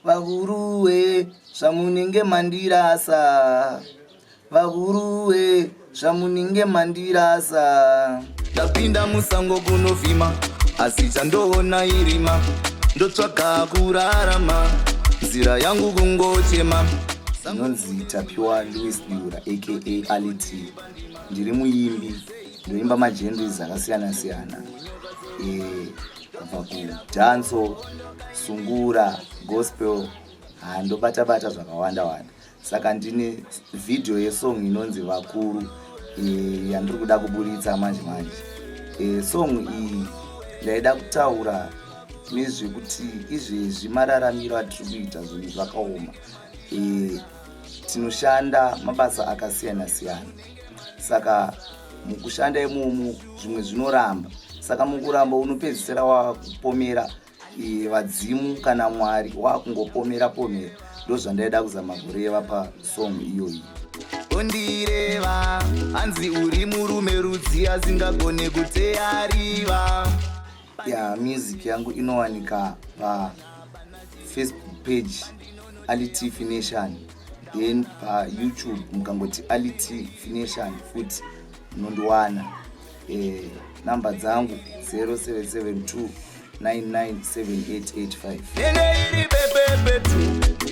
vaguruwe zvamunenge mandirasa, vaguruwe zvamunenge mandirasa. Ndapinda musango kunovhima, asi chandoona irima, ndotsvaka kurarama, nzira yangu kungochema. Nonzi Tapiwa diura aka Aliti. Ndiri muimbi, ndoimba magenres akasiyana siyana. Kubva kudhanso, sungura, gospel, ndobata zvakawanda wanda. Saka ndine video yesong inonzi Vakuru yandiri kuda kuburitsa manje manje. Song iyi ndaida kutaura nezvekuti izvezvi mararamiro atiri kuita zvinhu zvakaoma. Tinoshanda mabasa akasiyana siyana. Saka mukushanda imomo zvimwe zvinoramba. Saka mukuramba unopedzisira wakupomera vadzimu kana Mwari wakungopomera pomera. Ndozvandaida kuzama kureva pasong iyoyi. Ondireva hanzi uri murume rudzi asingagone kuteariva. Music yangu inowanika pa Facebook page Redefining, then pa YouTube mukangoti Redefining futhi nondiwana. Namba dzangu 0772 997885.